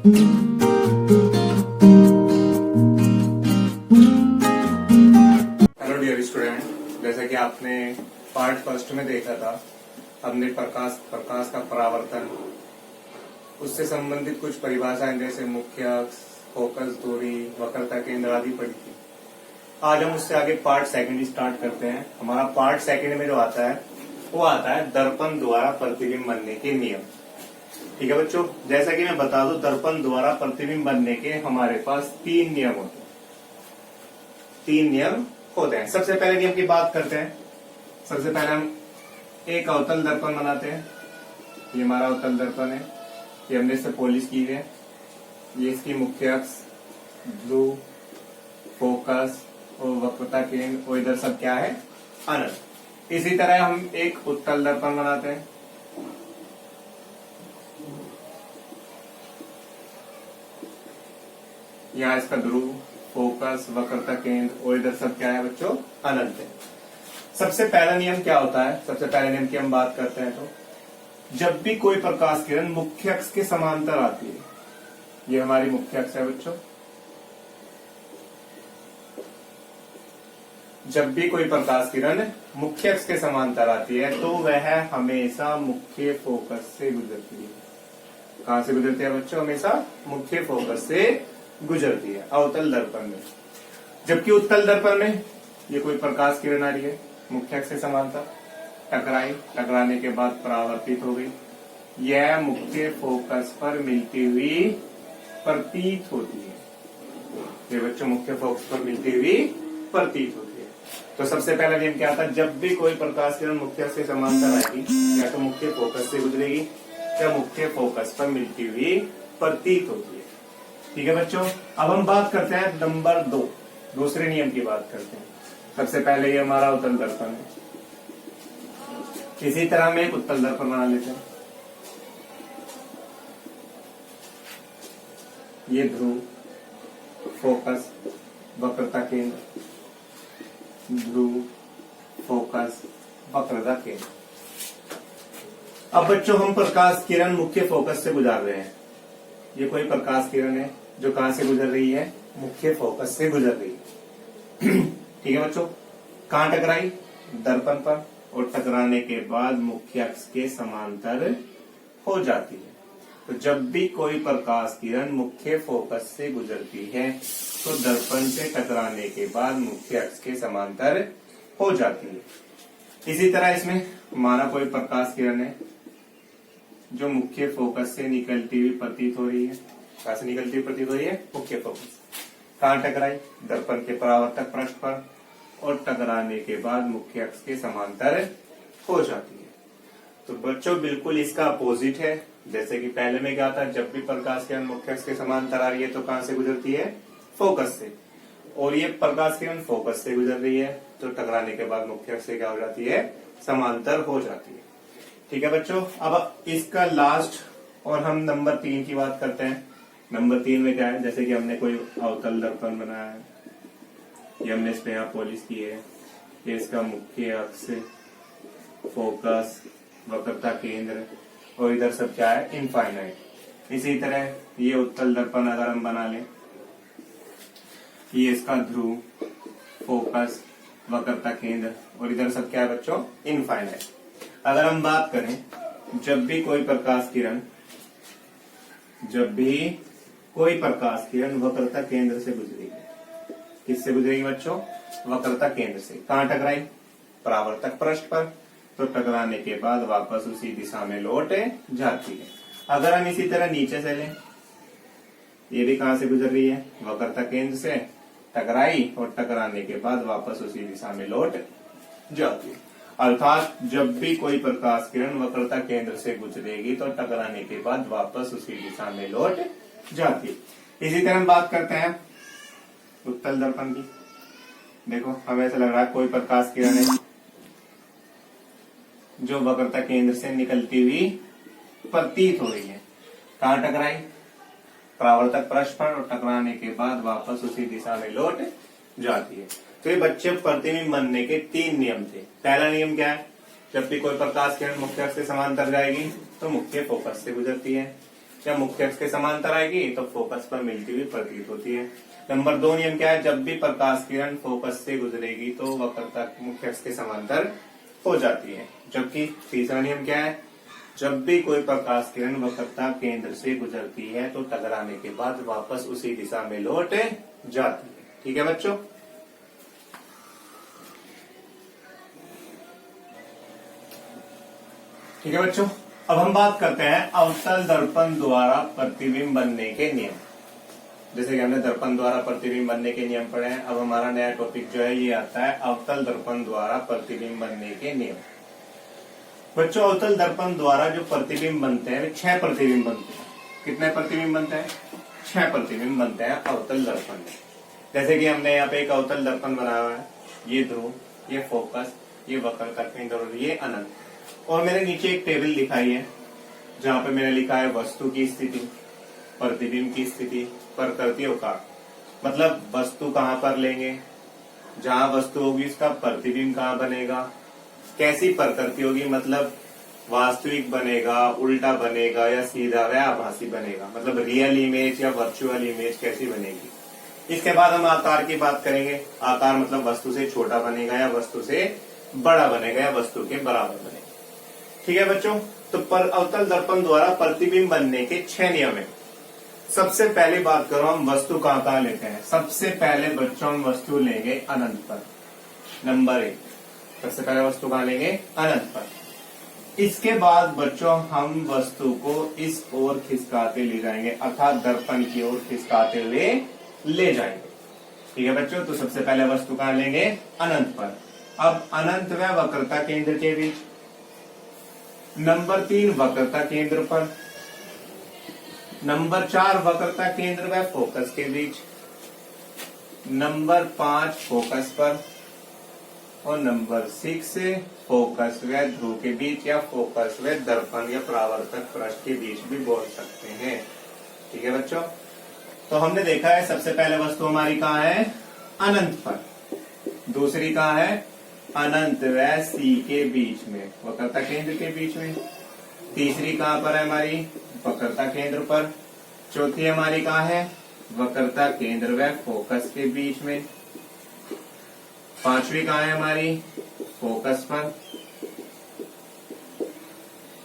Hello dear student, जैसा कि आपने पार्ट फर्स्ट में देखा था, हमने प्रकाश का परावर्तन, उससे संबंधित कुछ परिभाषाएं जैसे मुख्य अक्ष, फोकस दूरी, वक्रता केंद्र आदि पढ़ी थी। आज हम उससे आगे पार्ट सेकंड स्टार्ट करते हैं। हमारा पार्ट सेकंड में जो आता है वो आता है दर्पण द्वारा प्रतिबिंब बनने के नियम। ठीक है बच्चों, जैसा कि मैं बता दूं, दर्पण द्वारा प्रतिबिंब बनने के हमारे पास 3 नियम होते हैं। 3 नियम होते हैं। सबसे पहले नियम की बात करते हैं। सबसे पहले हम एक अवतल दर्पण बनाते हैं। ये हमारा अवतल दर्पण है, ये हमने इससे पॉलिश की है। ये इसकी मुख्य अक्ष, ध्रुव, फोकस और वक्रता केंद्र और इधर सब क्या है, अनंत। इसी तरह हम एक उत्तल दर्पण बनाते हैं। यहाँ इसका ध्रुव, फोकस, वक्रता केंद्र और इधर सब क्या है बच्चों, अनंत है। सबसे पहला नियम क्या होता है? सबसे पहले नियम की हम बात करते हैं तो जब भी कोई प्रकाश किरण मुख्य अक्ष के समांतर आती है, ये हमारी मुख्य अक्ष है बच्चों, जब भी कोई प्रकाश किरण मुख्य अक्ष के समांतर आती है तो वह हमेशा मुख्य फोकस से गुजरती है। कहां से गुजरती है बच्चों? हमेशा मुख्य फोकस से गुजरती है अवतल दर्पण में। जबकि उत्तल दर्पण में ये कोई प्रकाश किरण आ रही है मुख्य अक्ष से समांतर, टकराई, टकराने के बाद परावर्तित हो गई, यह मुख्य फोकस पर मिलती हुई प्रतीत होती है। ये बच्चों मुख्य फोकस पर मिलती हुई प्रतीत होती है। तो सबसे पहला नियम क्या था? जब भी कोई प्रकाश किरण मुख्य अक्ष से समांतर आएगी, या तो मुख्य फोकस से गुजरेगी या मुख्य फोकस पर मिलती हुई प्रतीत होती है। ठीक है बच्चों, अब हम बात करते हैं नंबर 2, दूसरे नियम की बात करते हैं। सबसे पहले ये हमारा उत्तल दर्पण है। इसी तरह में एक उत्तल दर्पण बना लेते हैं। ये ध्रुव, फोकस, वक्रता केंद्र, ध्रुव, फोकस, वक्रता केंद्र। अब बच्चों हम प्रकाश किरण मुख्य फोकस से गुजार रहे हैं। ये कोई प्रकाश किरण है जो कहां से गुजर रही है? मुख्य फोकस से गुजर रही है। ठीक है बच्चों, कहां टकराई? दर्पण पर, और टकराने के बाद मुख्य अक्ष के समांतर हो जाती है। तो जब भी कोई प्रकाश किरण मुख्य फोकस से गुजरती है तो दर्पण से टकराने के बाद मुख्य अक्ष के समांतर हो जाती है। इसी तरह इसमें हमारा कोई प्रकाश किरण है जो मुख्य फोकस से निकलती हुई प्रतीत हो रही है। कहां से निकलती हुई प्रतीत हो रही है? मुख्य फोकस। कहां टकराई? दर्पण के परावर्तक पृष्ठ पर, और टकराने के बाद मुख्य अक्ष के समांतर हो जाती है। तो बच्चों बिल्कुल इसका अपोजिट है। जैसे कि पहले में क्या था? जब भी प्रकाश किरण मुख्य अक्ष के समांतर आ रही है तो कहां से गुजरती है? फोकस से। और ये प्रकाश किरण फोकस से गुजर रही है तो टकराने के बाद मुख्य अक्ष से क्या हो जाती है? समांतर हो जाती है। ठीक है बच्चों, अब इसका लास्ट और हम नंबर 3 की बात करते हैं। नंबर 3 में क्या है? जैसे कि हमने कोई अवतल दर्पण बनाया है, ये हमने इस पे यहाँ पॉलिश की है, ये इसका मुख्य अक्ष, फोकस, वक्रता केंद्र और इधर सब क्या है? इनफाइनाइट। इसी तरह ये उत्तल दर्पण अगर हम बना लें, ये इसका ध्रुव, फोकस, वक्रता केंद्र और इधर सब क्या है बच्चों? इनफाइनाइट। अगर हम बात करें, जब भी कोई प्रकाश किरण वक्रता केंद्र से गुजरेगी, किससे गुजरेगी बच्चों? वक्रता केंद्र से। कहां टकराई? परावर्तक पृष्ठ पर, तो टकराने के बाद वापस उसी दिशा में लौट जाती है। अगर हम इसी तरह नीचे से लें, ये भी कहां से गुजर रही है? वक्रता केंद्र से, टकराई और टकराने के बाद वापस उसी दिशा में लौट जाती है। अर्थात जब भी कोई प्रकाश किरण वक्रता केंद्र से गुजरेगी तो टकराने के बाद वापस उसी दिशा में लौट जाती है। इसी तरह हम बात करते हैं उत्तल दर्पण की। देखो, हमें ऐसा लग रहा है कोई प्रकाश किरण है जो वक्रता केंद्र से निकलती हुई प्रतीत हो रही है। कहां टकराई? परावर्तक पृष्ठ पर, और टकराने के बाद वापस उसी दिशा में लौट जाती है। तो ये बच्चे प्रतिबिंब बनने के 3 नियम थे। पहला नियम क्या है? जब भी कोई प्रकाश किरण मुख्य अक्ष से समांतर जाएगी तो मुख्य फोकस से गुजरती है। या मुख्य अक्ष के समांतर आएगी तो फोकस पर मिलती हुई प्रतीत होती है। नंबर 2 नियम क्या है, जब भी प्रकाश किरण फोकस से गुजरेगी तो वक्रता मुख्य अक्ष के समांतर हो जाती है। जबकि तीसरा नियम क्या है, जब भी कोई प्रकाश किरण वक्रता केंद्र से गुजरती है तो टकराने के बाद वापस उसी दिशा में लौट जाती है। ठीक है बच्चों। ठीक है बच्चों, अब हम बात करते हैं अवतल दर्पण द्वारा प्रतिबिंब बनने के नियम। जैसे कि हमने दर्पण द्वारा प्रतिबिंब बनने के नियम पढ़े हैं, अब हमारा नया टॉपिक जो है ये आता है अवतल दर्पण द्वारा प्रतिबिंब बनने के नियम। बच्चों, अवतल दर्पण द्वारा जो प्रतिबिंब बनते हैं वे 6 प्रतिबिंब बनते हैं। कितने प्रतिबिंब बनते हैं? 6 प्रतिबिंब बनते हैं अवतल दर्पण में। जैसे कि हमने यहाँ पे एक अवतल दर्पण बनाया हुआ है, ये ध्रुव, ये फोकस, ये वक्रता केंद्र और ये अनंत। और मेरे नीचे एक टेबल दिखाई है जहाँ पे मैंने लिखा है वस्तु की स्थिति, प्रतिबिंब की स्थिति, प्रकृतियों का, मतलब वस्तु कहाँ पर लेंगे, जहाँ वस्तु होगी उसका प्रतिबिंब कहाँ बनेगा, कैसी प्रकृति होगी, मतलब वास्तविक बनेगा, उल्टा बनेगा या सीधा व आभासी बनेगा, मतलब रियल इमेज या वर्चुअल इमेज कैसी बनेगी। इसके बाद हम आकार की बात करेंगे। आकार मतलब वस्तु से छोटा बनेगा या वस्तु से बड़ा बनेगा या वस्तु के बराबर बनेगा। ठीक है बच्चों, तो अवतल दर्पण द्वारा प्रतिबिंब बनने के 6 नियम है। सबसे पहली बात करो, हम वस्तु कहाँ लेते हैं। सबसे पहले बच्चों हम वस्तु लेंगे अनंत पर, नंबर 1। सबसे पहले वस्तु कहाँ लेंगे? अनंत पर। इसके बाद बच्चों हम वस्तु को इस ओर खिसकाते ले जाएंगे, अर्थात दर्पण की ओर खिसकाते हुए ले जाएंगे। ठीक है बच्चों, तो सबसे पहले वस्तु कहाँ लेंगे? अनंत पर। अब अनंत व वक्रता केंद्र के बीच। नंबर 3 वक्रता केंद्र पर। नंबर 4 वक्रता केंद्र व फोकस के बीच। नंबर 5 फोकस पर। और नंबर 6 फोकस व ध्रुव के बीच या फोकस व दर्पण या परावर्तक पृष्ठ के बीच भी बोल सकते हैं। ठीक है बच्चों, तो हमने देखा है सबसे पहले वस्तु हमारी कहाँ है? अनंत पर। दूसरी कहाँ है? अनंत व सी के बीच में, वक्रता केंद्र के बीच में। तीसरी कहाँ पर है हमारी? वक्रता केंद्र पर। चौथी हमारी कहाँ है? वक्रता केंद्र व फोकस के बीच में। पांचवी कहाँ है हमारी? फोकस पर।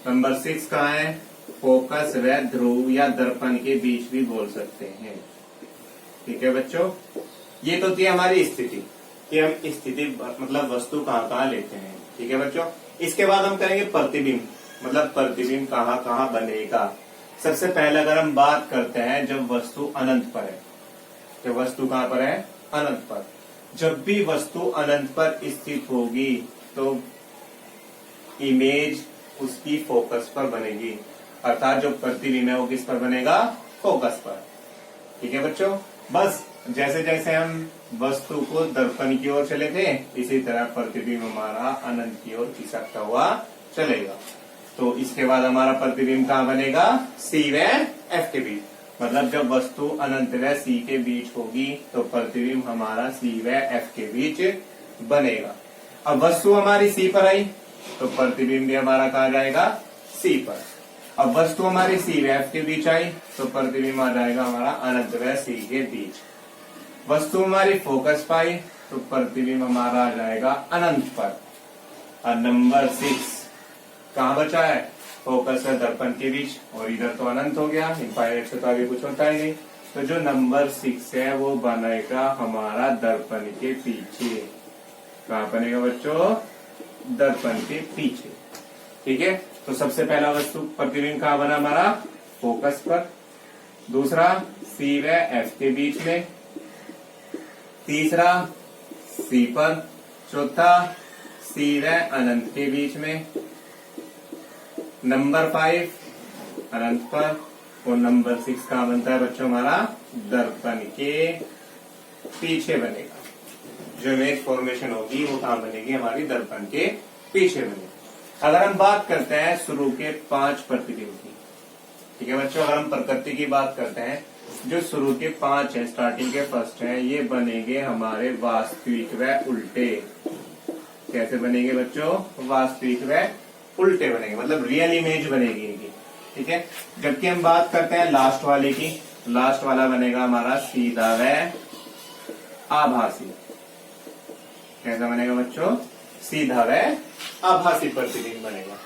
नंबर 6 कहाँ है? फोकस व ध्रुव या दर्पण के बीच भी बोल सकते हैं। ठीक है बच्चों, ये तो थी हमारी स्थिति कि हम स्थिति मतलब वस्तु कहाँ लेते हैं। ठीक है बच्चों, इसके बाद हम करेंगे प्रतिबिंब, मतलब प्रतिबिंब कहाँ बनेगा। सबसे पहले अगर हम बात करते हैं जब वस्तु अनंत पर है, जब वस्तु कहाँ पर है? अनंत पर। जब भी वस्तु अनंत पर स्थित होगी तो इमेज उसकी फोकस पर बनेगी, अर्थात जो प्रतिबिंब है वो किस पर बनेगा? फोकस पर। ठीक है बच्चों, बस जैसे जैसे हम वस्तु को दर्पण की ओर चले थे इसी तरह प्रतिबिंब हमारा अनंत की ओर खिसकता हुआ चलेगा। तो इसके बाद हमारा प्रतिबिंब कहाँ बनेगा? सी व एफ के बीच। मतलब जब वस्तु अनंत व सी के बीच होगी तो प्रतिबिंब हमारा सी व एफ के बीच बनेगा। अब वस्तु हमारी सी पर आई तो प्रतिबिंब भी हमारा कहाँ जाएगा? सी पर। अब वस्तु हमारी सी व एफ के बीच आई तो प्रतिबिंब आ जाएगा हमारा अनंत व सी के बीच। वस्तु हमारी फोकस पाई तो प्रतिबिंब हमारा आ जाएगा अनंत पर। और नंबर 6 कहाँ बचा है? फोकस है दर्पण के बीच, और इधर तो अनंत हो गया, इनफाइनाइट से तो आगे कुछ होता ही नहीं। तो जो नंबर 6 है वो बनेगा हमारा दर्पण के पीछे। कहाँ बनेगा बच्चों? दर्पण के पीछे। ठीक है, तो सबसे पहला वस्तु प्रतिबिंब कहाँ बना हमारा? फोकस पर। दूसरा सी व एफ के बीच में। तीसरा सी पर। चौथा सी व अनंत के बीच में। नंबर 5 अनंत पर। और नंबर 6 कहाँ बनता है बच्चों? हमारा दर्पण के पीछे बनेगा। जो इमेज फॉर्मेशन होगी वो कहाँ बनेगी? हमारी दर्पण के पीछे बनेगी। अगर हम बात करते हैं शुरू के 5 प्रतिबिंब की, ठीक है बच्चों, अगर हम प्रकृति की बात करते हैं, जो शुरू के 5 है, स्टार्टिंग के फर्स्ट है, ये बनेंगे हमारे वास्तविक व उल्टे। कैसे बनेंगे बच्चों? वास्तविक व उल्टे बनेंगे, मतलब रियल इमेज बनेगी इनकी। ठीक है। जबकि हम बात करते हैं लास्ट वाले की, लास्ट वाला बनेगा हमारा सीधा व आभासी। कैसा बनेगा बच्चों? सीधा व आभासी प्रतिबिंब बनेगा।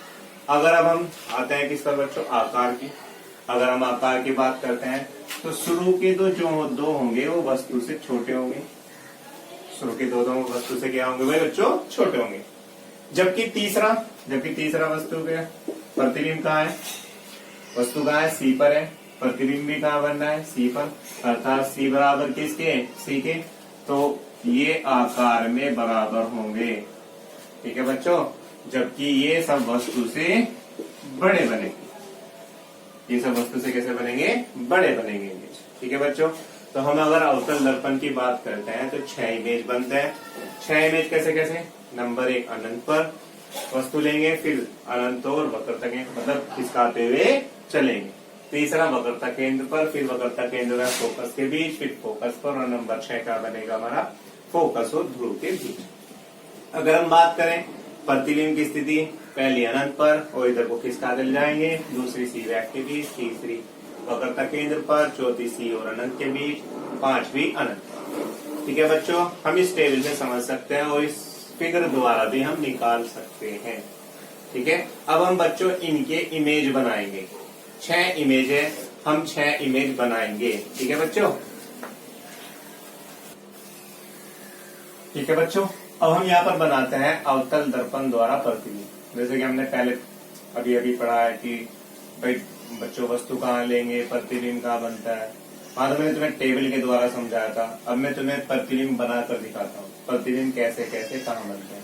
अगर अब हम आते हैं किस पर बच्चों? आकार की। अगर हम आकार की बात करते हैं तो शुरू के दो होंगे वो वस्तु से छोटे होंगे। शुरू के दो वस्तु से क्या होंगे भाई बच्चों? छोटे होंगे। जबकि तीसरा वस्तु के प्रतिबिंब कहाँ है? वस्तु कहाँ है? सी पर है। प्रतिबिंब भी कहाँ बन रहा है? सी पर। अर्थात सी बराबर किसके? सी के। तो ये आकार में बराबर होंगे, ठीक है बच्चों। जबकि ये सब वस्तु से बड़े बनेंगे। ये सब वस्तु से कैसे बनेंगे? बड़े बनेंगे, ठीक है बच्चों। तो हम अगर अवतल दर्पण की बात करते हैं तो 6 इमेज बनते हैं। 6 इमेज कैसे कैसे? नंबर 1 अनंत पर वस्तु लेंगे, फिर अनंत और वक्रता केंद्र मतलब खिसकाते हुए चलेंगे। तीसरा वक्रता केंद्र पर, फिर वक्रता केंद्र और फोकस के बीच, फिर फोकस पर, और नंबर 6 का बनेगा हमारा फोकस और ध्रुव के बीच। अगर हम बात करें प्रतिबिंब की स्थिति, पहली अनंत पर और इधर को खिसकाते जाएंगे, दूसरी सी वैक के बीच, तीसरी वक्रता केंद्र पर, चौथी सी और अनंत के बीच, पांचवी अनंत। ठीक है बच्चों, हम इस टेबल से समझ सकते हैं और इस फिगर द्वारा भी हम निकाल सकते हैं। ठीक है, अब हम बच्चों इनके इमेज बनाएंगे। 6 इमेज है, हम 6 इमेज बनाएंगे। ठीक है बच्चों, ठीक है बच्चों। अब हम यहाँ पर बनाते हैं अवतल दर्पण द्वारा प्रतिबिंब। जैसे कि हमने पहले अभी पढ़ा है कि भाई बच्चों वस्तु कहाँ लेंगे, प्रतिबिंब कहाँ बनता है। हाँ, तो मैंने तुम्हें टेबल के द्वारा समझाया था। अब मैं तुम्हें प्रतिबिंब बनाकर दिखाता हूँ, प्रतिबिंब कैसे कैसे कहाँ बनते हैं।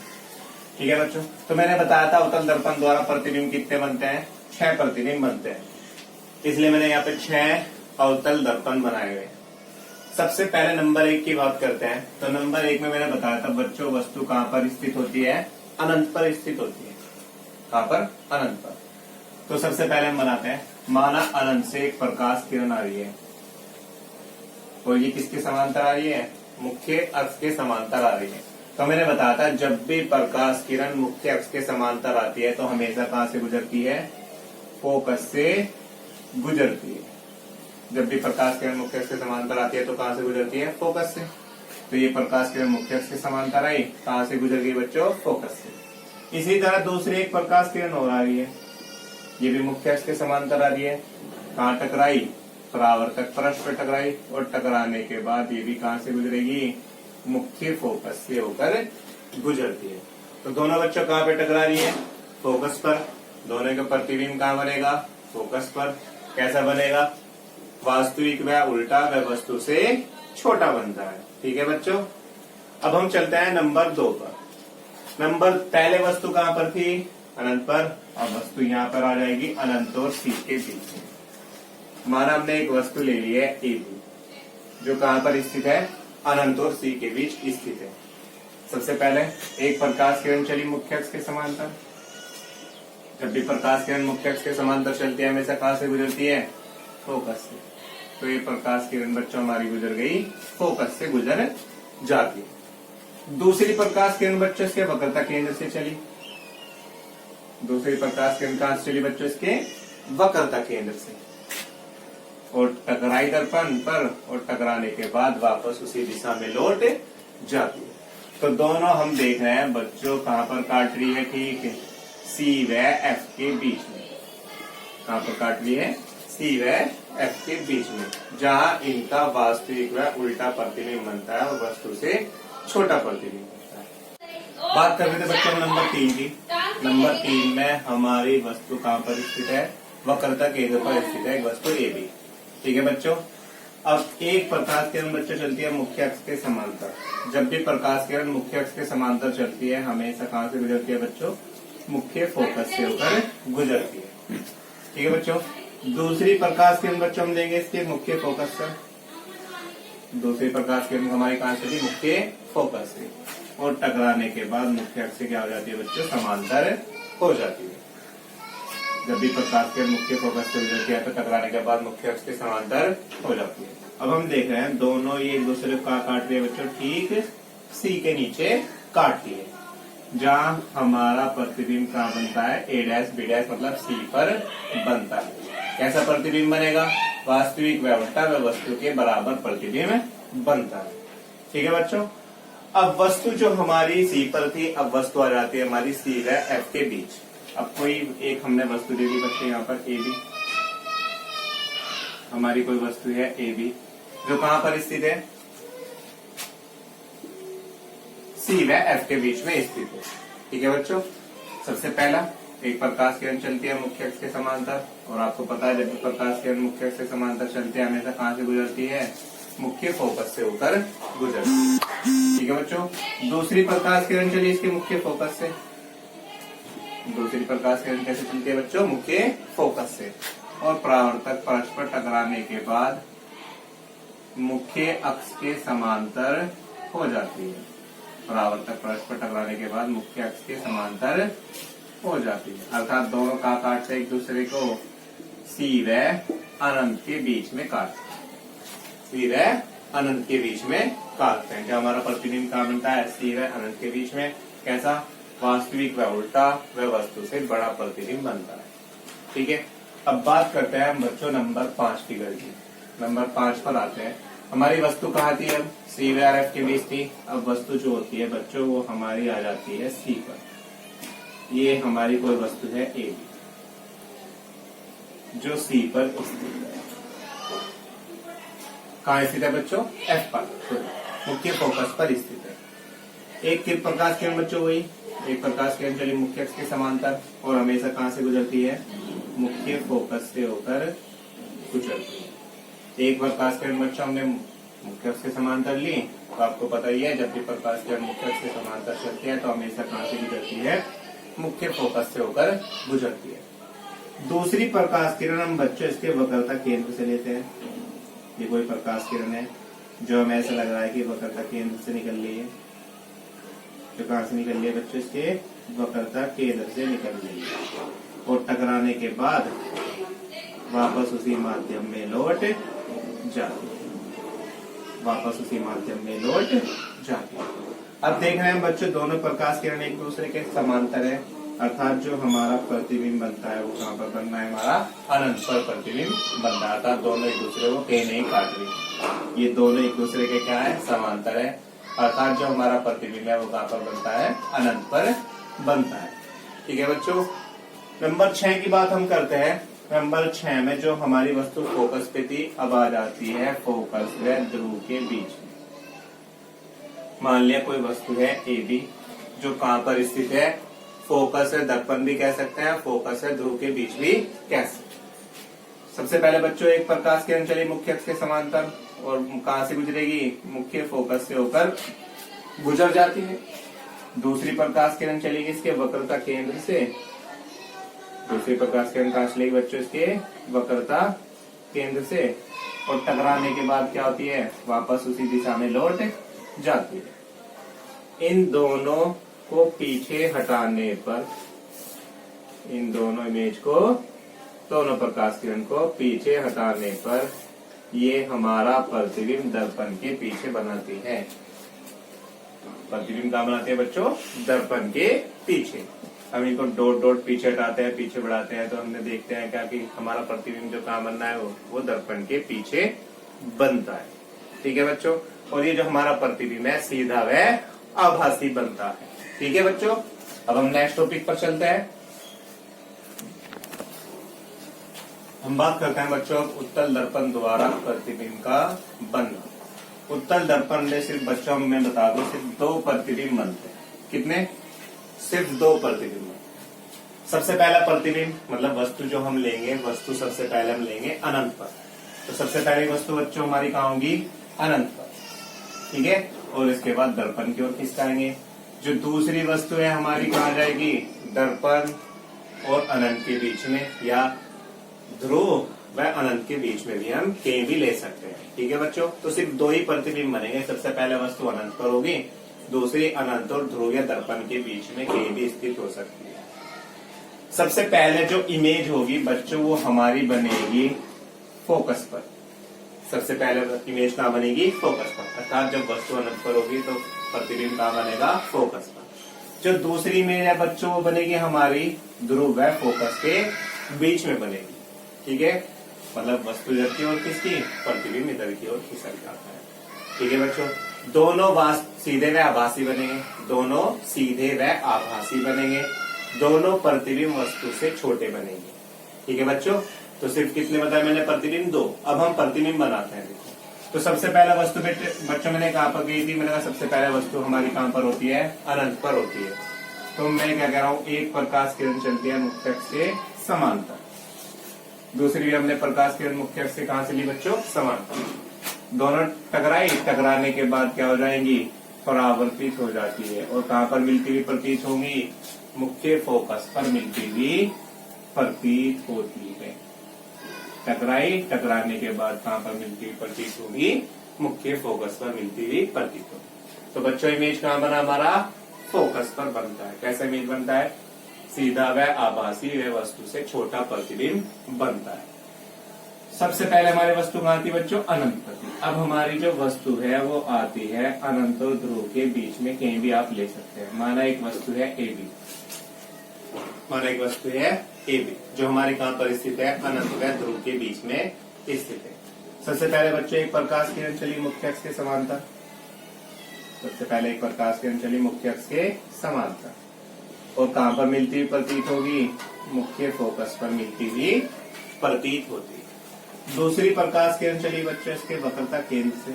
ठीक है बच्चों, तो मैंने बताया था अवतल दर्पण द्वारा प्रतिबिंब कितने बनते हैं? 6 प्रतिबिंब बनते हैं। इसलिए मैंने यहाँ पे 6 अवतल दर्पण बनाए हुए। सबसे पहले नंबर 1 की बात करते हैं। तो नंबर 1 में मैंने बताया था बच्चों वस्तु कहाँ पर स्थित होती है? अनंत पर स्थित होती है। कहाँ पर? अनंत पर। तो सबसे पहले हम बनाते हैं, माना अनंत से एक प्रकाश किरण आ रही है और ये किसके समांतर आ रही है? मुख्य अक्ष के समांतर आ रही है। तो मैंने बताया था जब भी प्रकाश किरण मुख्य अक्ष के समांतर आती है तो हमेशा कहाँ से गुजरती है? फोकस से गुजरती है। जब भी प्रकाश किरण मुख्य अक्ष के समांतर आती है तो कहाँ से गुजरती है? फोकस से। तो ये प्रकाश किरण मुख्य अक्ष के समांतर आई, कहाँ से गुजर गई बच्चों? फोकस से। इसी तरह दूसरी एक प्रकाश किरण और आ रही है, ये भी मुख्य अक्ष के समांतर आ रही है। कहाँ टकराई? परावर्तक परश पर टकराई, और टकराने के बाद ये भी कहाँ से गुजरेगी? मुख्य फोकस से होकर गुजरती है। तो दोनों बच्चों कहाँ पे टकरा रही है? फोकस पर। दोनों का प्रतिबिंब कहाँ बनेगा? फोकस पर। कैसा बनेगा? वास्तविक व उल्टा व वस्तु से छोटा बनता है। ठीक है बच्चों, अब हम चलते हैं नंबर 2 पर। पहले वस्तु कहाँ पर थी? अनंत पर। अब वस्तु यहाँ पर आ जाएगी अनंत और सी के बीच। माना हमने एक वस्तु ले ली है ए बी, जो कहाँ पर स्थित है? अनंत और सी के बीच स्थित है। सबसे पहले एक प्रकाश किरण चली मुख्य अक्ष के समांतर। जब भी प्रकाश किरण मुख्य अक्ष के समांतर चलती है हमेशा कहाँ से गुजरती है? फोकस से। तो ये प्रकाश किरण बच्चों हमारी गुजर गई, फोकस से गुजर जाती है। दूसरी प्रकाश किरण बच्चों इसके वक्रता केंद्र से चली। दूसरी प्रकाश किरण कहाँ से चली बच्चों? इसके वक्रता केंद्र से, और टकराई दर्पण पर, और टकराने के बाद वापस उसी दिशा में लौट जाती है। तो दोनों हम देख रहे हैं बच्चों कहाँ पर काट रही है? ठीक है, सी व एफ के बीच में। कहाँ पर काट रही है? सी व एफ के बीच में, जहाँ इनका वास्तविक व उल्टा प्रतिबिंब बनता है और वस्तु से छोटा प्रतिबिंब बनता है। बात कर रहे थे बच्चों नंबर 3 की। नंबर 3 में हमारी वस्तु कहाँ पर स्थित है? वक्रता केंद्र पर स्थित है एक वस्तु ए बी। ठीक है बच्चों, अब एक प्रकाश किरण बच्चों चलती है मुख्य अक्ष के समांतर। जब भी प्रकाश किरण मुख्य अक्ष के समांतर चलती है हमेशा कहाँ से गुजरती है बच्चों? मुख्य फोकस से होकर गुजरती है। ठीक है बच्चों, दूसरी प्रकाश किरण बच्चों हम लेंगे इसके मुख्य फोकस से। दूसरी प्रकाश किरण हमारी कहाँ से थी? मुख्य फोकस से, और टकराने के बाद मुख्य अक्ष से क्या हो जाती है बच्चों? समांतर हो जाती है। जब भी प्रकाश किरण मुख्य फोकस से गुजरती है तो टकराने के बाद मुख्य अक्ष के समांतर हो जाती है। अब हम देख रहे हैं दोनों ये एक दूसरे को काट रही है बच्चों, ठीक सी के नीचे काटती है, जहाँ हमारा प्रतिबिंब कहाँ बनता है? ए डैश बी डैश मतलब सी पर बनता है। कैसा प्रतिबिंब बनेगा? वास्तविक व उल्टा व वस्तु के बराबर प्रतिबिंब बनता है। ठीक है बच्चों। अब वस्तु जो हमारी सी पर थी, अब वस्तु आ जाती है हमारी सी व एफ के बीच। अब कोई एक हमने वस्तु दे दी बच्चे यहाँ पर ए बी, हमारी कोई वस्तु है ए बी जो कहां पर स्थित है? सी व एफ के बीच में स्थित है। ठीक है बच्चों। सबसे पहला एक प्रकाश किरण चलती है मुख्य अक्ष के समांतर, और आपको पता है जब भी प्रकाश किरण मुख्य अक्ष के समांतर चलती है हमेशा कहां से गुजरती है? मुख्य फोकस से होकर गुजरती है। ठीक है बच्चों। दूसरी प्रकाश किरण चली इसके मुख्य फोकस से। दूसरी प्रकाश किरण कैसे चलती है बच्चों? मुख्य फोकस से, और परावर्तक परस्पर टकराने के बाद मुख्य अक्ष के समांतर हो जाती है। परावर्तक परस्पर टकराने के बाद मुख्य अक्ष के समांतर हो जाती है, अर्थात दोनों का काटते एक दूसरे को सी व अनंत के बीच में काटते हैं। सी व अनंत के बीच में काटते हैं। क्या हमारा प्रतिबिंब कहाँ बनता है? सी व अनंत के बीच में। कैसा? वास्तविक व उल्टा व वस्तु से बड़ा प्रतिबिंब बनता है। ठीक है। अब बात करते हैं हम बच्चों नंबर 5 फिगर की। नंबर 5 पर आते हैं। हमारी वस्तु कहाँ थी? अब सी व एफ के बीच थी। अब वस्तु जो होती है बच्चों वो हमारी आ जाती है सी पर। ये हमारी कोई वस्तु है ए बी जो सी पर स्थित है। कहाँ स्थित है बच्चों? एफ पर, मुख्य फोकस पर स्थित है। एक प्रकाश किरण बच्चों हुई, एक प्रकाश किरण चली मुख्य अक्ष के समांतर, और हमेशा कहाँ से गुजरती है? मुख्य फोकस से होकर गुजरती है। एक प्रकाश किरण बच्चों हमने मुख्य अक्ष के समांतर ली, तो आपको पता ही है जब भी प्रकाश किरण मुख्य अक्ष के समांतर चलती है तो हमेशा कहाँ से गुजरती है? मुख्य फोकस से होकर गुजरती है। दूसरी प्रकाश किरण हम बच्चों इसके वक्रता केंद्र से लेते हैं। ये कोई प्रकाश किरण है जो हमें ऐसा लग रहा है कि वक्रता केंद्र से निकल रही है। जो कहां से निकल रही है बच्चों? इसके वक्रता केंद्र से निकल रही है, और टकराने के बाद वापस उसी माध्यम में लौट जाती है। वापस उसी माध्यम में लौट जाती है। अब देख रहे हैं बच्चों दोनों प्रकाश किरण एक दूसरे के समांतर है, अर्थात जो हमारा प्रतिबिंब बनता है वो कहाँ पर बनना है? हमारा अनंत पर प्रतिबिंब बनता है, अर्थात दोनों एक दूसरे को कहीं नहीं काट रही। ये दोनों एक दूसरे के क्या है? समांतर है, अर्थात जो हमारा प्रतिबिंब है वो कहाँ पर बनता है? अनंत पर बनता है। ठीक है बच्चों। नंबर 6 की बात हम करते हैं। नंबर 6 में जो हमारी वस्तु फोकस पे थी अब आ जाती है फोकस व ध्रुव के बीच। मान लिया कोई वस्तु है ए बी जो कहां पर स्थित है? फोकस है दर्पण भी कह सकते हैं, फोकस है ध्रुव के बीच भी कह सकते हैं। सबसे पहले बच्चों एक प्रकाश किरण चली मुख्य अक्ष के समांतर, और कहां से गुजरेगी? मुख्य फोकस से होकर गुजर जाती है। दूसरी प्रकाश किरण चलेगी इसके वक्रता केंद्र से। दूसरी प्रकाश किरण कहां चलेगी बच्चों? इसके वक्रता केंद्र से, और टकराने के बाद क्या होती है? वापस उसी दिशा में लौट जाती है। इन दोनों को पीछे हटाने पर, इन दोनों इमेज को, दोनों प्रकाश किरण को पीछे हटाने पर ये हमारा प्रतिबिंब दर्पण के पीछे बनाती है। प्रतिबिंब कहाँ बनाती है बच्चों? दर्पण के पीछे। हम इनको डॉट डॉट पीछे हटाते हैं, पीछे बढ़ाते हैं, तो हमने देखते हैं क्या कि हमारा प्रतिबिंब जो कहाँ बनना है वो दर्पण के पीछे बनता है। ठीक है बच्चों। और ये जो हमारा प्रतिबिंब है सीधा व आभासी बनता है। ठीक है बच्चों। अब हम नेक्स्ट टॉपिक पर चलते हैं। हम बात करते हैं बच्चों उत्तल दर्पण द्वारा प्रतिबिंब का बनना। उत्तल दर्पण में सिर्फ बच्चों में बता दो सिर्फ 2 प्रतिबिंब बनते हैं। कितने? सिर्फ 2 प्रतिबिंब। सबसे पहला प्रतिबिंब मतलब वस्तु जो हम लेंगे, वस्तु सबसे पहले हम लेंगे अनंत पर। तो सबसे पहली वस्तु बच्चों हमारी कहाँ होगी? अनंत पर। ठीक है। और इसके बाद दर्पण की ओर खिसकाएंगे। जो दूसरी वस्तु है हमारी कहाँ जाएगी? दर्पण और अनंत के बीच में, या ध्रुव व अनंत के बीच में भी हम कहीं भी ले सकते हैं। ठीक है बच्चों। तो सिर्फ 2 ही प्रतिबिंब बनेंगे। सबसे पहले वस्तु अनंत पर होगी, दूसरी अनंत और ध्रुव या दर्पण के बीच में कहीं भी स्थित हो सकती है। सबसे पहले जो इमेज होगी बच्चों वो हमारी बनेगी फोकस पर। सबसे पहले इमेज कहाँ बनेगी? फोकस पर, अर्थात जब वस्तु अनंत पर होगी तो प्रतिबिंब कहाँ बनेगा? फोकस पर। जो दूसरी इमेज है बच्चों वो बनेगी हमारी ध्रुव व फोकस के बीच में बनेगी। ठीक है, मतलब वस्तु इधर की ओर किसकी, प्रतिबिंब इधर की ओर खिसक जाता है। ठीक है बच्चों, दोनों सीधे व आभासी बनेंगे, दोनों सीधे व आभासी बनेंगे, दोनों प्रतिबिंब वस्तु से छोटे बनेंगे। ठीक है बच्चों, तो सिर्फ कितने बताया मैंने, प्रतिबिंब 2। अब हम प्रतिबिंब बनाते हैं। देखो, तो सबसे पहला वस्तु बच्चों मैंने कहाँ पर गई थी, मैंने कहा सबसे पहला वस्तु हमारी कहाँ पर होती है, अनंत पर होती है। तो मैं क्या कह रहा हूँ, एक प्रकाश किरण चलती है मुख्य अक्ष के समांतर, दूसरी भी हमने प्रकाश किरण मुख्य अक्ष से कहाँ से ली बच्चों, समांतर। दोनों टकराई, टकराने के बाद क्या हो जाएंगी, परावर्तित हो जाती है। और कहाँ पर मिलती हुई प्रतीत होंगी, मुख्य फोकस पर मिलती हुई प्रतीत होती है। टकराई, टकराने के बाद कहाँ पर मिलती हुई प्रतीत होगी, मुख्य फोकस पर मिलती हुई प्रतीत होगी। तो बच्चों इमेज कहाँ बना हमारा, फोकस पर बनता है। कैसे इमेज बनता है, सीधा व आभासी व वस्तु से छोटा प्रतिबिंब बनता है। सबसे पहले हमारी वस्तु कहाँ थी बच्चों, अनंत पर थी। अब हमारी जो वस्तु है वो आती है अनंत और ध्रुव के बीच में, कहीं भी आप ले सकते हैं। माना एक वस्तु है ए बी, माना एक वस्तु है ए बी, जो हमारी कहाँ पर स्थित है, अनंत व ध्रुव के बीच में स्थित है। सबसे पहले बच्चों एक प्रकाश किरण चली मुख्य अक्ष के समांतर, सबसे पहले एक प्रकाश किरण चली मुख्य अक्ष के समांतर, और कहाँ पर मिलती हुई प्रतीत होगी, मुख्य फोकस पर मिलती हुई प्रतीत होती है। दूसरी प्रकाश किरण चली बच्चों इसके वक्रता केंद्र से,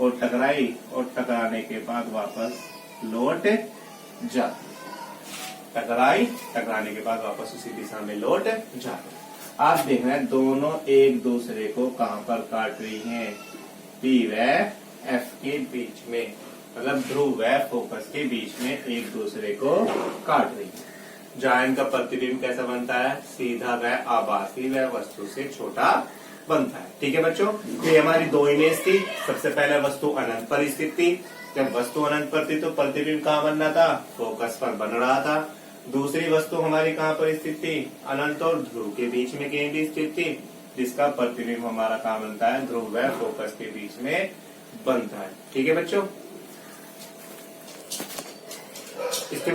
और टकराई, और टकराने के बाद वापस लौट जाती, टकराई, टकराने के बाद वापस उसी दिशा में लौट जाती। आप देख रहे हैं दोनों एक दूसरे को कहाँ पर काट रही हैं, पी व एफ के बीच में, मतलब ध्रुव व फोकस के बीच में एक दूसरे को काट रही है। जहाँ इनका प्रतिबिंब कैसा बनता है, सीधा व आभासी व वस्तु से छोटा बनता है। ठीक है बच्चों, ये हमारी दो इमेज थी। सबसे पहले वस्तु अनंत पर स्थित थी, जब वस्तु अनंत पर थी तो प्रतिबिंब कहाँ बन रहा था, फोकस पर बन रहा था। दूसरी वस्तु हमारी कहाँ पर स्थित थी, अनंत और ध्रुव के बीच में कहीं भी स्थित थी, जिसका प्रतिबिंब हमारा कहाँ बनता है, ध्रुव व फोकस के बीच में बनता है। ठीक है बच्चों, इसके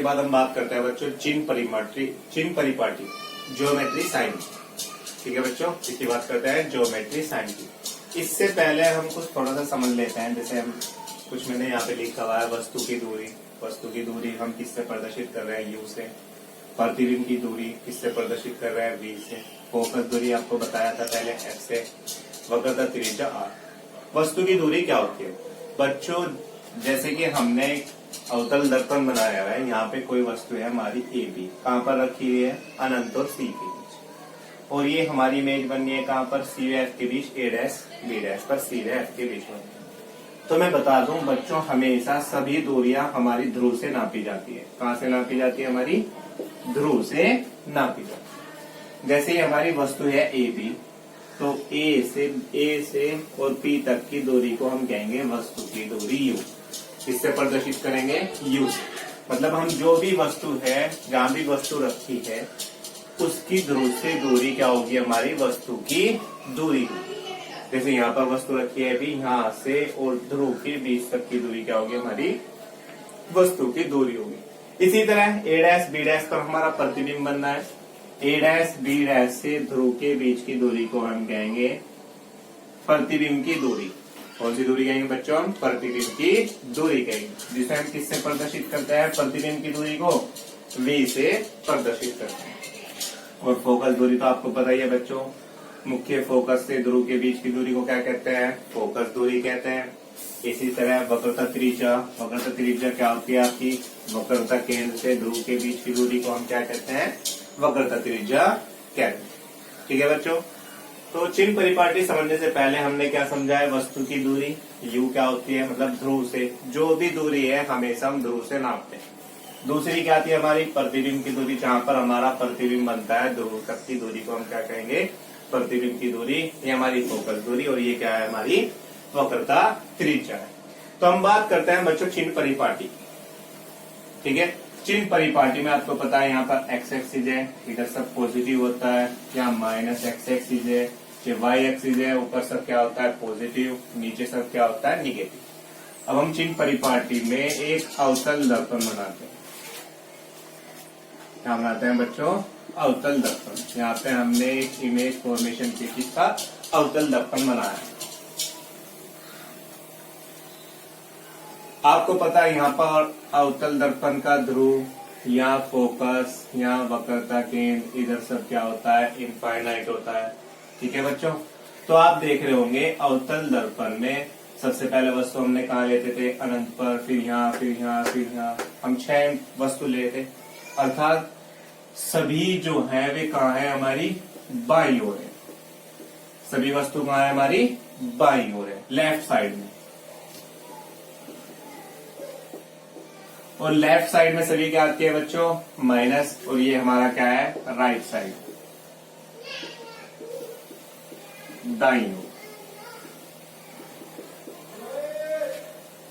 बाद हम बात करते हैं बच्चों चिन्ह परिपाटी ज्योमेट्री साइन। ठीक है बच्चों, इसकी बात करते हैं ज्योमेट्री साइन की। इससे पहले हम कुछ थोड़ा सा समझ लेते हैं। जैसे हम कुछ मैंने यहाँ पे लिखा हुआ है, वस्तु की दूरी हम किससे प्रदर्शित कर रहे हैं, यू से। प्रतिबिंब की दूरी किससे प्रदर्शित कर रहे हैं, वी से। फोकस दूरी आपको बताया था पहले, एफ से। वक्रता त्रिज्या आर। वस्तु की दूरी क्या होती है बच्चों, जैसे कि हमने एक अवतल दर्पण बनाया हुआ है, यहाँ पे कोई वस्तु है हमारी ए बी, कहाँ पर रखी हुई है, अनंत और सी के बीच। और ये हमारी इमेज बननी है कहाँ पर, सी व एफ के बीच, ए डैश बी डैश पर, सी व एफ के बीच में। तो मैं बता दूं बच्चों, हमेशा सभी दूरियां हमारी ध्रुव से नापी जाती है। कहाँ से नापी जाती है, हमारी ध्रुव से नापी जाती है। जैसे हमारी वस्तु है ए बी, तो ए से और पी तक की दूरी को हम कहेंगे वस्तु की दूरी यू। किससे प्रदर्शित करेंगे, यू से। मतलब हम जो भी वस्तु है, जहां भी वस्तु रखी है, उसकी ध्रुव से दूरी क्या होगी, हमारी वस्तु की दूरी होगी। जैसे यहाँ पर वस्तु रखी है अभी, यहाँ से और ध्रुव के बीच तक की दूरी क्या होगी, हमारी वस्तु की दूरी होगी। इसी तरह ए डैश बी डैश पर हमारा प्रतिबिंब बनना है। ए डैश बी डैश से ध्रुव के बीच की दूरी को हम कहेंगे प्रतिबिंब की दूरी। कौन सी दूरी कहेंगे बच्चों, हम प्रतिबिंब की दूरी कहेंगे, जिसे हम किससे प्रदर्शित करते हैं, प्रतिबिंब की दूरी को वी से प्रदर्शित करते हैं। और फोकस दूरी तो आपको पता ही है बच्चों, मुख्य फोकस से ध्रुव के बीच की दूरी को क्या कहते हैं, फोकस दूरी कहते हैं। इसी तरह वक्रता त्रिज्या क्या होती है आपकी, वक्रता केंद्र से ध्रुव के बीच की दूरी को हम क्या कहते हैं, वक्रता त्रिज्या कहते हैं। ठीक है बच्चों, तो चिन्ह परिपाटी समझने से पहले हमने क्या समझा है, वस्तु की दूरी u क्या होती है, मतलब ध्रुव से जो भी दूरी है हमेशा हम ध्रुव से नापते हैं। दूसरी क्या आती है हमारी, प्रतिबिंब की दूरी, जहां पर हमारा प्रतिबिंब बनता है, ध्रुव तक की दूरी को हम क्या कहेंगे, प्रतिबिंब की दूरी। ये हमारी फोकस दूरी, और ये क्या है, हमारी वक्रता त्रिज्या है। तो हम बात करते हैं बच्चों चिन्ह परिपाटी। ठीक है, चिन्ह परिपाटी में आपको पता है यहाँ पर एक्स एक्सिस है, इधर सब पॉजिटिव होता है, यहाँ माइनस एक्स एक्सिस है, ये वाई एक्सिस है, ऊपर सब क्या होता है पॉजिटिव, नीचे सब क्या होता है निगेटिव। अब हम चिन्ह परिपाटी में एक अवतल दर्पण बनाते हैं। क्या बनाते हैं बच्चों, अवतल दर्पण। यहाँ पे हमने एक इमेज फॉर्मेशन की किसका अवतल दर्पण बनाया है। आपको पता है यहाँ पर अवतल दर्पण का ध्रुव, यहाँ फोकस, यहाँ वक्रता केंद्र, इधर सब क्या होता है इनफाइनाइट होता है। ठीक है बच्चों, तो आप देख रहे होंगे अवतल दर्पण में सबसे पहले वस्तु हमने कहा लेते थे अनंत पर, फिर यहाँ, फिर यहाँ, फिर यहाँ, हम 6 वस्तु लेते, अर्थात सभी जो है वे कहाँ है हमारी बाईं ओर है। सभी वस्तु कहाँ है हमारी बाईं ओर है, लेफ्ट साइड में। और लेफ्ट साइड में सभी क्या आती है बच्चों माइनस, और ये हमारा क्या है राइट साइड दाईं ओर।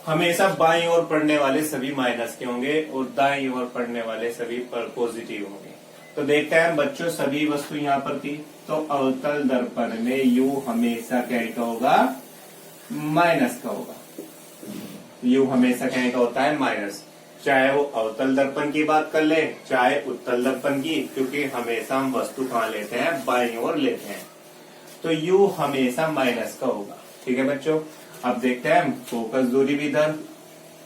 हमेशा बाईं ओर पढ़ने वाले सभी माइनस के होंगे और दाईं ओर पढ़ने वाले सभी पॉजिटिव होंगे। तो देखते हैं बच्चों सभी वस्तु यहाँ पर थी, तो अवतल दर्पण में यू हमेशा क्या का होगा माइनस का होगा। यू हमेशा क्या का होता है माइनस, चाहे वो अवतल दर्पण की बात कर ले चाहे उत्तल दर्पण की, क्योंकि हमेशा हम वस्तु कहाँ लेते हैं बाईं ओर लेते हैं, तो यू हमेशा माइनस का होगा। ठीक है बच्चों, अब देखते हैं फोकस दूरी भी इधर,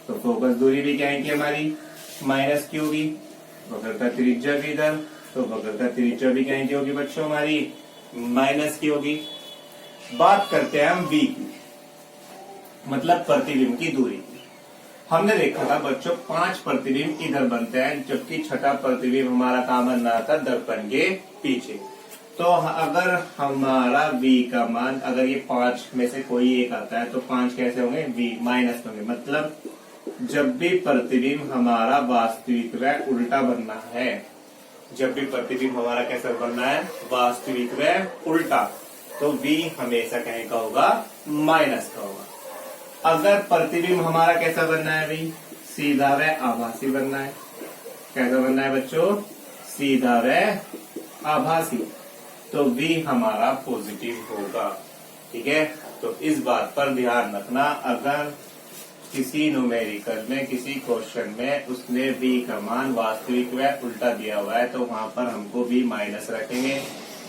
तो फोकस दूरी भी क्या है कि हमारी माइनस की होगी। वक्रता त्रिज्या भी इधर, तो वक्रता त्रिज्या भी क्या की होगी बच्चों हमारी माइनस की होगी। बात करते हैं हम v की, मतलब प्रतिबिंब की दूरी की। हमने देखा था बच्चों 5 प्रतिबिंब इधर बनते हैं, जबकि छठा प्रतिबिंब हमारा कहाँ बन रहा था दर्पण के पीछे। तो अगर हमारा v का मान, अगर ये 5 में से कोई एक आता है तो 5 कैसे होंगे v माइनस होंगे। मतलब जब भी प्रतिबिंब हमारा वास्तविक व उल्टा बनना है, जब भी प्रतिबिंब हमारा कैसा बनना है वास्तविक व उल्टा, तो v हमेशा कहीं का होगा माइनस का होगा। अगर प्रतिबिंब हमारा कैसा बनना है भाई सीधा व आभासी बनना है। कैसा बनना है बच्चों सीधा व आभासी, तो v हमारा पॉजिटिव होगा। ठीक है, तो इस बात पर ध्यान रखना, अगर किसी न्यूमेरिकल में किसी क्वेश्चन में उसने v का मान वास्तविक व उल्टा दिया हुआ है तो वहां पर हमको v माइनस रखेंगे।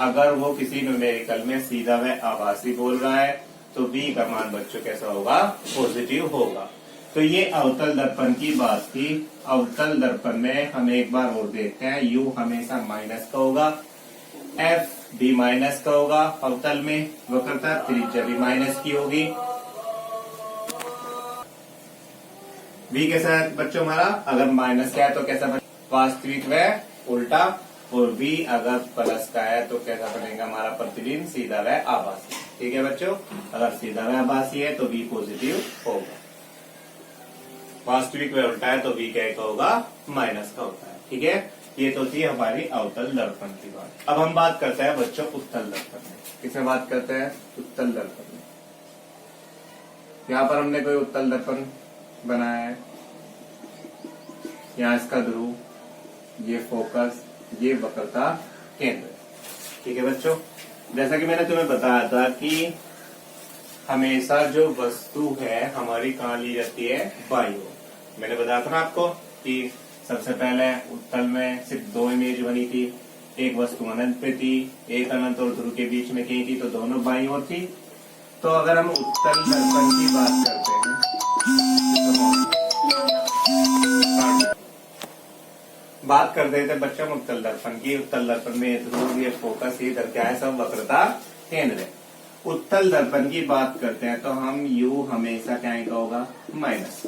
अगर वो किसी न्यूमेरिकल में सीधा व आभासी बोल रहा है तो v का मान बच्चों कैसा होगा पॉजिटिव होगा। तो ये अवतल दर्पण की बात थी। अवतल दर्पण में हम एक बार और देखते हैं, u हमेशा माइनस का होगा, f भी माइनस का होगा अवतल में, वक्रता त्रिज्या भी माइनस की होगी। v कैसा है बच्चों हमारा, अगर माइनस का है तो कैसा वास्तविक व उल्टा, और v अगर प्लस का है तो कैसा बनेगा हमारा प्रतिबिंब सीधा व आभासी। ठीक है बच्चों, अगर सीधा व आभासी है तो v पॉजिटिव होगा, वास्तविक व उल्टा है तो v क्या का होगा माइनस का होता है। ठीक है, ये तो थी हमारी अवतल दर्पण की बात। अब हम बात करते हैं बच्चों उत्तल दर्पण में। किसमें बात करते हैं उत्तल दर्पण में। यहाँ पर हमने कोई उत्तल दर्पण बनाया है, यहाँ इसका ध्रुव, ये फोकस, ये वक्रता केंद्र। ठीक है बच्चों, जैसा कि मैंने तुम्हें बताया था कि हमेशा जो वस्तु है हमारी कहाँ ली जाती है बाईं ओर। मैंने बताया था ना आपको कि सबसे पहले उत्तल में सिर्फ 2 इमेज बनी थी, एक वस्तु अनंत पे थी, एक अनंत और ध्रुव के बीच में कहीं थी, तो दोनों बाईं ओर थी। तो अगर हम उत्तल दर्पण की बात करते हैं बात कर रहे थे बच्चों उत्तल दर्पण की। उत्तल दर्पण में ध्रुव, ये फोकस, ये इधर क्या है सब वक्रता केंद्र है। उत्तल दर्पण की बात करते हैं तो हम u हमेशा क्या का होगा माइनस।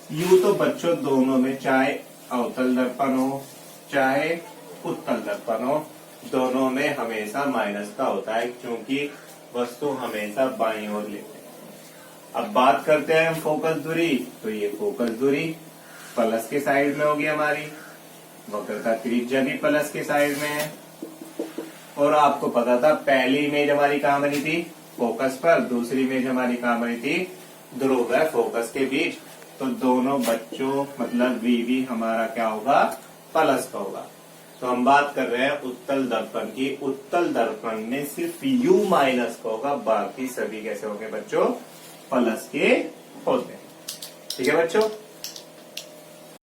u तो बच्चों दोनों में, चाहे अवतल दर्पण हो चाहे उत्तल दर्पण हो, दोनों में हमेशा माइनस का होता है, क्योंकि वस्तु हमेशा बाईं ओर लेते हैं। अब बात करते हैं हम फोकस दूरी, तो ये फोकस दूरी प्लस के साइड में होगी हमारी, वक्रता त्रिज्या भी प्लस के साइड में है। और आपको पता था पहली इमेज हमारी कहाँ बनी थी फोकस पर, दूसरी इमेज हमारी कहाँ बनी थी ध्रुव है फोकस के बीच, तो दोनों बच्चों मतलब v हमारा क्या होगा प्लस का होगा। तो हम बात कर रहे हैं उत्तल दर्पण की। उत्तल दर्पण में सिर्फ u माइनस का होगा, बाकी सभी कैसे होंगे बच्चों प्लस के होते हैं। ठीक है बच्चों।